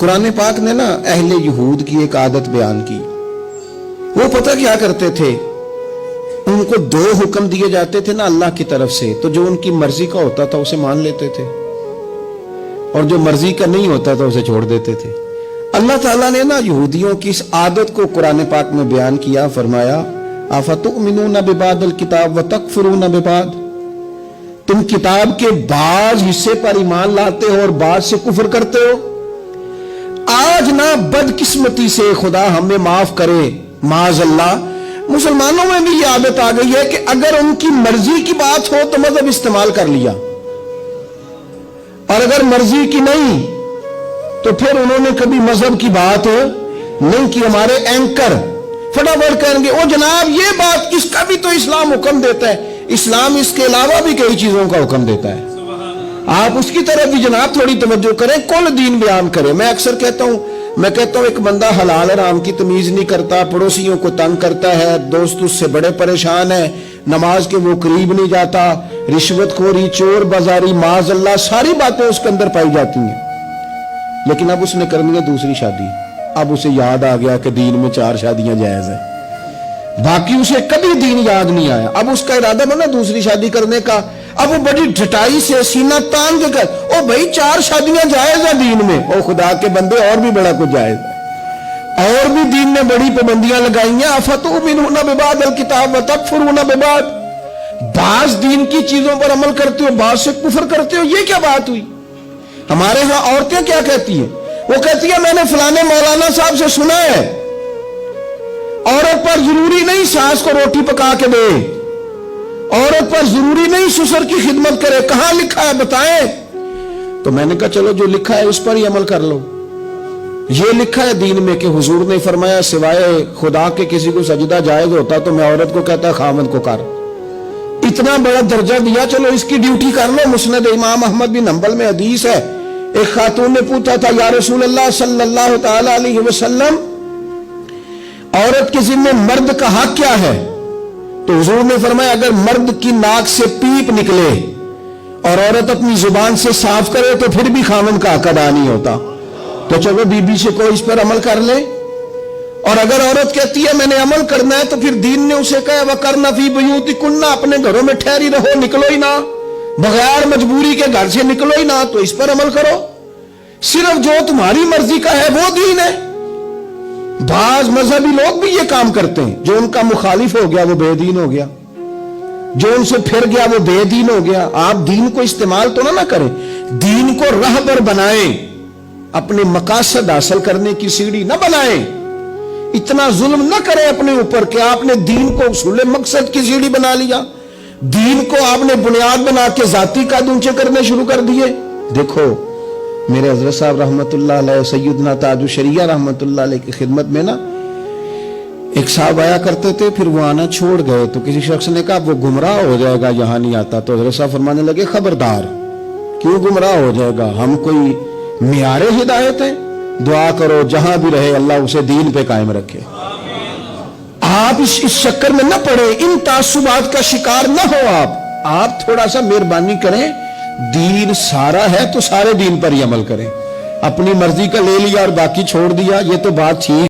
قرآن پاک نے نا اہل یہود کی ایک عادت بیان کی. وہ پتہ کیا کرتے تھے, ان کو دو حکم دیے جاتے تھے نا اللہ کی طرف سے, تو جو ان کی مرضی کا ہوتا تھا اسے مان لیتے تھے, اور جو مرضی کا نہیں ہوتا تھا اسے چھوڑ دیتے تھے. اللہ تعالیٰ نے نا یہودیوں کی اس عادت کو قرآن پاک میں بیان کیا, فرمایا افتؤمنون ببعض الکتاب وتکفرون ببعض, تم کتاب کے بعض حصے پر ایمان لاتے ہو اور بعض سے کفر کرتے ہو. آج نا بدقسمتی سے خدا ہمیں معاف کرے معاذ اللہ, مسلمانوں میں بھی یہ عادت آ گئی ہے کہ اگر ان کی مرضی کی بات ہو تو مذہب استعمال کر لیا, اور اگر مرضی کی نہیں تو پھر انہوں نے کبھی مذہب کی بات نہیں کی. ہمارے اینکر فٹافٹ کہیں گے او جناب یہ بات اس کا بھی تو اسلام حکم دیتا ہے. اسلام اس کے علاوہ بھی کئی چیزوں کا حکم دیتا ہے, آپ اس کی طرف بھی جناب تھوڑی توجہ کریں, کل دین بیان کریں. میں اکثر کہتا ہوں ایک بندہ حلال حرام کی تمیز نہیں کرتا, پڑوسیوں کو تنگ کرتا ہے, دوست اس سے بڑے پریشان ہے, نماز کے وہ قریب نہیں جاتا, رشوت خوری, چور بازاری, معاذ اللہ ساری باتیں اس کے اندر پائی جاتی ہیں. لیکن اب اس نے کرنی ہے دوسری شادی, اب اسے یاد آ گیا کہ دین میں 4 شادیاں جائز ہیں, باقی اسے کبھی دین یاد نہیں آیا. اب اس کا ارادہ بنا دوسری شادی کرنے کا, اب وہ بڑی ڈٹائی سے سینہ تان کے کر او بھائی 4 شادیاں جائز ہیں دین میں. او خدا کے بندے اور بھی بڑا کچھ جائز ہے, اور بھی دین نے بڑی پابندیاں لگائی ہیں. افتؤمنون ببعض الکتاب وتکفرون ببعض, بعض دین کی چیزوں پر عمل کرتے ہو بعض سے کفر کرتے ہو, یہ کیا بات ہوئی؟ ہمارے ہاں عورتیں کیا کہتی ہیں, وہ کہتی ہے میں نے فلانے مولانا صاحب سے سنا ہے عورت پر ضروری نہیں ساس کو روٹی پکا کے دے, عورت پر ضروری نہیں سسر کی خدمت کرے, کہاں لکھا ہے بتائیں. تو میں نے کہا چلو جو لکھا ہے اس پر ہی عمل کر لو. یہ لکھا ہے دین میں کہ حضور نے فرمایا سوائے خدا کے کسی کو سجدہ جائز ہوتا تو میں عورت کو کہتا خامد کو کر, اتنا بڑا درجہ دیا, چلو اس کی ڈیوٹی کر لو. مسند امام احمد بن حنبل میں حدیث ہے, ایک خاتون نے پوچھا تھا یا رسول اللہ صلی اللہ تعالی علیہ وسلم عورت کے ذمہ مرد کا حق کیا ہے؟ تو حضور نے فرمایا اگر مرد کی ناک سے پیپ نکلے اور عورت اپنی زبان سے صاف کرے تو پھر بھی خامن کا حق ادا نہیں ہوتا. تو چلو بی بی سے کوئی اس پر عمل کر لے. اور اگر عورت کہتی ہے میں نے عمل کرنا ہے تو پھر دین نے اسے کہا وَقَرْنَ فِي بُيُوتِكُنَّ, اپنے گھروں میں ٹھہری رہو, نکلو ہی نہ, بغیر مجبوری کے گھر سے نکلو ہی نہ, تو اس پر عمل کرو. صرف جو تمہاری مرضی کا ہے وہ دین ہے. بعض مذہبی لوگ بھی یہ کام کرتے ہیں, جو ان کا مخالف ہو گیا وہ بے دین ہو گیا, جو ان سے پھر گیا وہ بے دین ہو گیا. آپ دین کو استعمال تو نہ کریں, دین کو رہبر بنائیں, اپنے مقاصد حاصل کرنے کی سیڑھی نہ بنائیں. اتنا ظلم نہ کریں اپنے اوپر کہ آپ نے دین کو اصول مقصد کی سیڑھی بنا لیا, دین کو آپ نے بنیاد بنا کے ذاتی قد اونچے کرنے شروع کر دیے. دیکھو میرے حضرت صاحب رحمت اللہ علیہ, سیدنا تاج الشریعہ رحمت اللہ علیہ کی خدمت میں نا ایک صاحب آیا کرتے تھے, پھر وہ آنا چھوڑ گئے. تو کسی شخص نے کہا وہ گمراہ ہو جائے گا یہاں نہیں آتا. تو حضرت صاحب فرمانے لگے خبردار, کیوں گمراہ ہو جائے گا, ہم کوئی معیار ہدایت ہیں, دعا کرو جہاں بھی رہے اللہ اسے دین پہ قائم رکھے. آپ اس چکر میں نہ پڑے, ان تعصبات کا شکار نہ ہو. آپ تھوڑا سا مہربانی کریں, دین سارا ہے تو سارے دین پر ہی عمل کریں. اپنی مرضی کا لے لیا اور باقی چھوڑ دیا, یہ تو بات ٹھیک